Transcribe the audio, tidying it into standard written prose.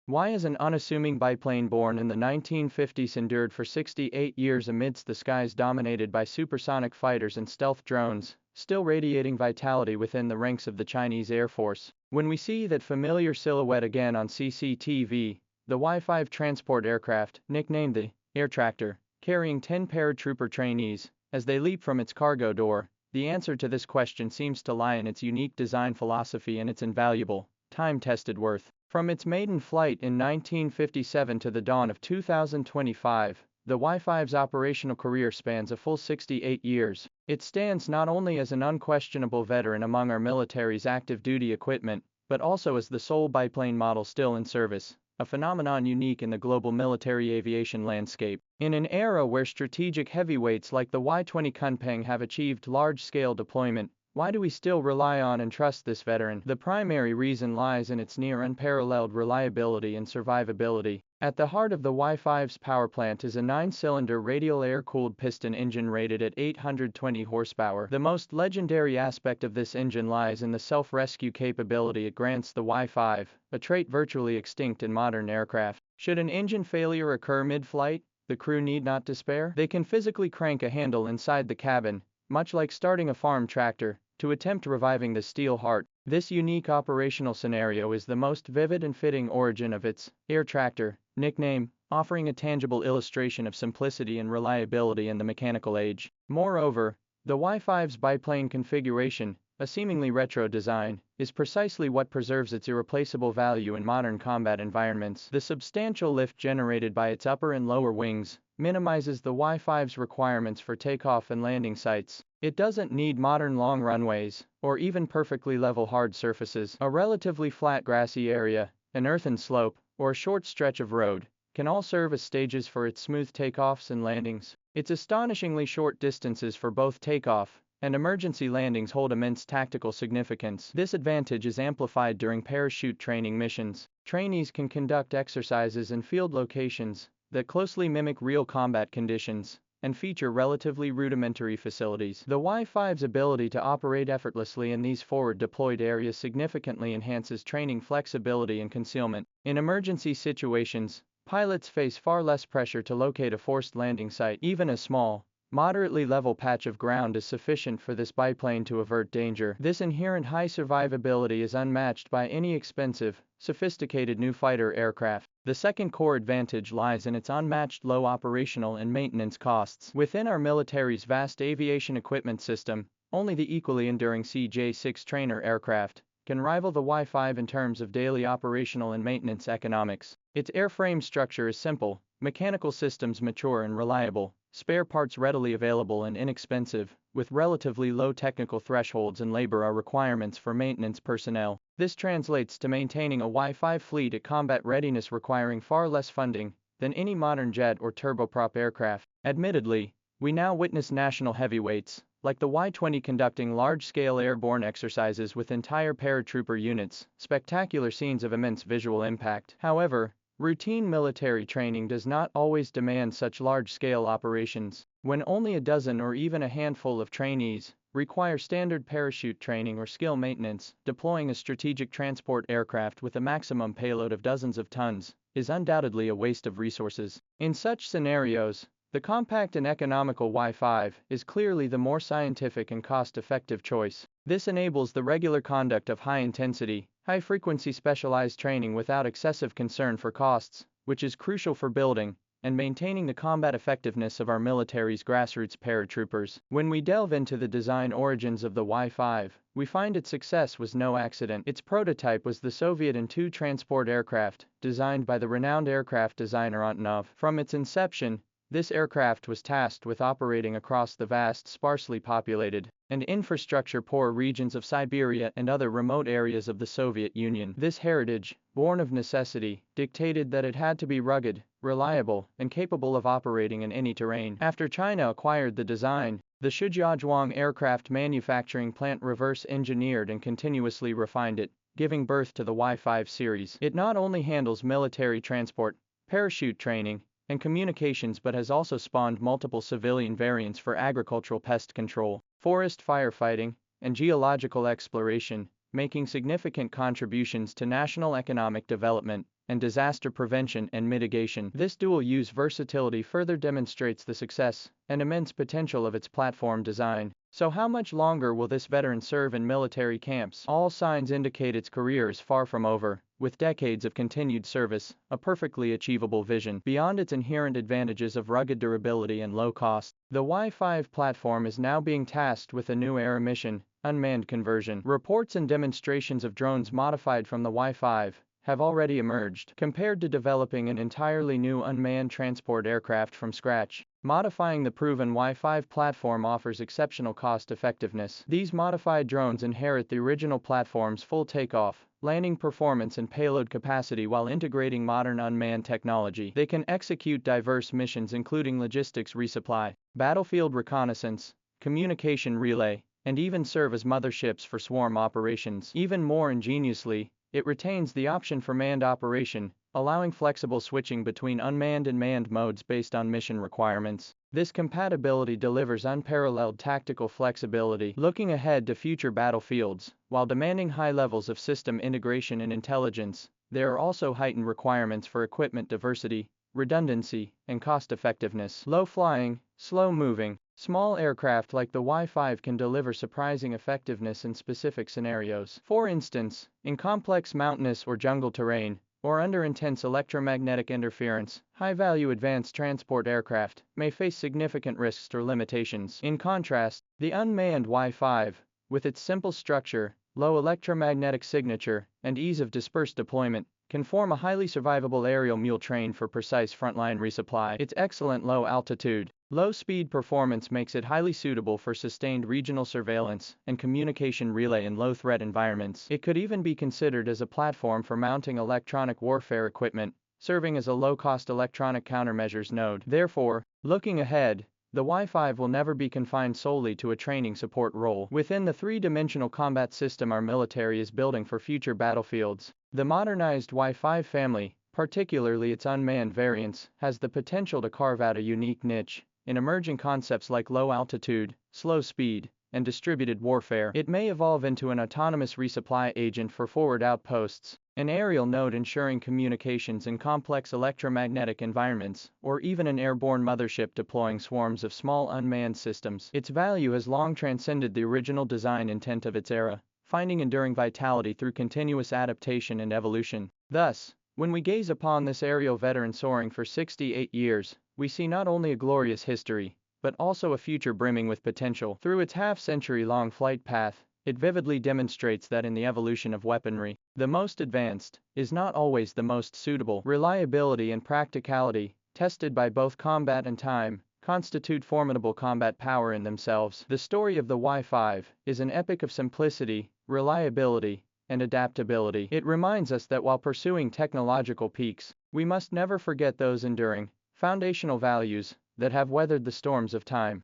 Why is an unassuming biplane born in the 1950s endured for 68 years amidst the skies dominated by supersonic fighters and stealth drones, still radiating vitality within the ranks of the Chinese Air Force? When we see that familiar silhouette again on CCTV, the Y-5 transport aircraft, nicknamed the Air Tractor, carrying 10 paratrooper trainees, as they leap from its cargo door, the answer to this question seems to lie in its unique design philosophy and its invaluable, time-tested worth. From its maiden flight in 1957 to the dawn of 2025, the Y-5's operational career spans a full 68 years. It stands not only as an unquestionable veteran among our military's active duty equipment, but also as the sole biplane model still in service, a phenomenon unique in the global military aviation landscape. In an era where strategic heavyweights like the Y-20 Kunpeng have achieved large-scale deployment, why do we still rely on and trust this veteran? The primary reason lies in its near unparalleled reliability and survivability. At the heart of the Y-5's power plant is a 9-cylinder radial air-cooled piston engine rated at 820 horsepower. The most legendary aspect of this engine lies in the self-rescue capability it grants the Y-5, a trait virtually extinct in modern aircraft. Should an engine failure occur mid-flight, the crew need not despair. They can physically crank a handle inside the cabin, much like starting a farm tractor, to attempt reviving the steel heart. This unique operational scenario is the most vivid and fitting origin of its Air Tractor nickname, offering a tangible illustration of simplicity and reliability in the mechanical age. Moreover, the Y-5's biplane configuration, a seemingly retro design, is precisely what preserves its irreplaceable value in modern combat environments. The substantial lift generated by its upper and lower wings minimizes the Y-5's requirements for takeoff and landing sites. It doesn't need modern long runways, or even perfectly level hard surfaces. A relatively flat grassy area, an earthen slope, or a short stretch of road can all serve as stages for its smooth takeoffs and landings. Its astonishingly short distances for both takeoff and emergency landings hold immense tactical significance. This advantage is amplified during parachute training missions. Trainees can conduct exercises in field locations that closely mimic real combat conditions and feature relatively rudimentary facilities. The Y-5's ability to operate effortlessly in these forward-deployed areas significantly enhances training flexibility and concealment. In emergency situations, pilots face far less pressure to locate a forced landing site. Even a small, moderately level patch of ground is sufficient for this biplane to avert danger. This inherent high survivability is unmatched by any expensive, sophisticated new fighter aircraft. The second core advantage lies in its unmatched low operational and maintenance costs. Within our military's vast aviation equipment system, only the equally enduring CJ-6 trainer aircraft can rival the Y-5 in terms of daily operational and maintenance economics. Its airframe structure is simple, mechanical systems mature and reliable, spare parts readily available and inexpensive, with relatively low technical thresholds and labor requirements for maintenance personnel. This translates to maintaining a Y-5 fleet at combat readiness requiring far less funding than any modern jet or turboprop aircraft. Admittedly, we now witness national heavyweights, like the Y-20 conducting large-scale airborne exercises with entire paratrooper units, spectacular scenes of immense visual impact. However, routine military training does not always demand such large-scale operations. When only a dozen or even a handful of trainees require standard parachute training or skill maintenance, deploying a strategic transport aircraft with a maximum payload of dozens of tons is undoubtedly a waste of resources. In such scenarios, the compact and economical Y-5 is clearly the more scientific and cost-effective choice. This enables the regular conduct of high-intensity, high-frequency specialized training without excessive concern for costs, which is crucial for building and maintaining the combat effectiveness of our military's grassroots paratroopers. When we delve into the design origins of the Y-5, we find its success was no accident. Its prototype was the Soviet An-2 transport aircraft, designed by the renowned aircraft designer Antonov. From its inception, this aircraft was tasked with operating across the vast, sparsely populated, and infrastructure-poor regions of Siberia and other remote areas of the Soviet Union. This heritage, born of necessity, dictated that it had to be rugged, reliable, and capable of operating in any terrain. After China acquired the design, the Shijiazhuang aircraft manufacturing plant reverse-engineered and continuously refined it, giving birth to the Y-5 series. It not only handles military transport, parachute training, and communications but has also spawned multiple civilian variants for agricultural pest control, forest firefighting, and geological exploration, making significant contributions to national economic development and disaster prevention and mitigation. This dual-use versatility further demonstrates the success and immense potential of its platform design. So how much longer will this veteran serve in military camps? All signs indicate its career is far from over, with decades of continued service, a perfectly achievable vision. Beyond its inherent advantages of rugged durability and low cost, the Y-5 platform is now being tasked with a new era mission, unmanned conversion. Reports and demonstrations of drones modified from the Y-5 have already emerged. Compared to developing an entirely new unmanned transport aircraft from scratch, modifying the proven Y-5 platform offers exceptional cost-effectiveness. These modified drones inherit the original platform's full takeoff, landing performance and payload capacity while integrating modern unmanned technology. They can execute diverse missions including logistics resupply, battlefield reconnaissance, communication relay, and even serve as motherships for swarm operations. Even more ingeniously, it retains the option for manned operation, allowing flexible switching between unmanned and manned modes based on mission requirements. This compatibility delivers unparalleled tactical flexibility. Looking ahead to future battlefields, while demanding high levels of system integration and intelligence, there are also heightened requirements for equipment diversity, redundancy, and cost-effectiveness. Low-flying, slow-moving, small aircraft like the Y-5 can deliver surprising effectiveness in specific scenarios. For instance, in complex mountainous or jungle terrain, or under intense electromagnetic interference, high-value advanced transport aircraft may face significant risks or limitations. In contrast, the unmanned Y-5, with its simple structure, low electromagnetic signature, and ease of dispersed deployment, can form a highly survivable aerial mule train for precise frontline resupply. Its excellent low-altitude, low-speed performance makes it highly suitable for sustained regional surveillance and communication relay in low-threat environments. It could even be considered as a platform for mounting electronic warfare equipment, serving as a low-cost electronic countermeasures node. Therefore, looking ahead, the Y-5 will never be confined solely to a training support role. Within the three-dimensional combat system our military is building for future battlefields, the modernized Y-5 family, particularly its unmanned variants, has the potential to carve out a unique niche in emerging concepts like low altitude, slow speed, and distributed warfare. It may evolve into an autonomous resupply agent for forward outposts, an aerial node ensuring communications in complex electromagnetic environments, or even an airborne mothership deploying swarms of small unmanned systems. Its value has long transcended the original design intent of its era, finding enduring vitality through continuous adaptation and evolution. Thus, when we gaze upon this aerial veteran soaring for 68 years, we see not only a glorious history, but also a future brimming with potential. Through its half-century-long flight path, it vividly demonstrates that in the evolution of weaponry, the most advanced is not always the most suitable. Reliability and practicality, tested by both combat and time, constitute formidable combat power in themselves. The story of the Y-5 is an epic of simplicity, reliability, and adaptability. It reminds us that while pursuing technological peaks, we must never forget those enduring, foundational values that have weathered the storms of time.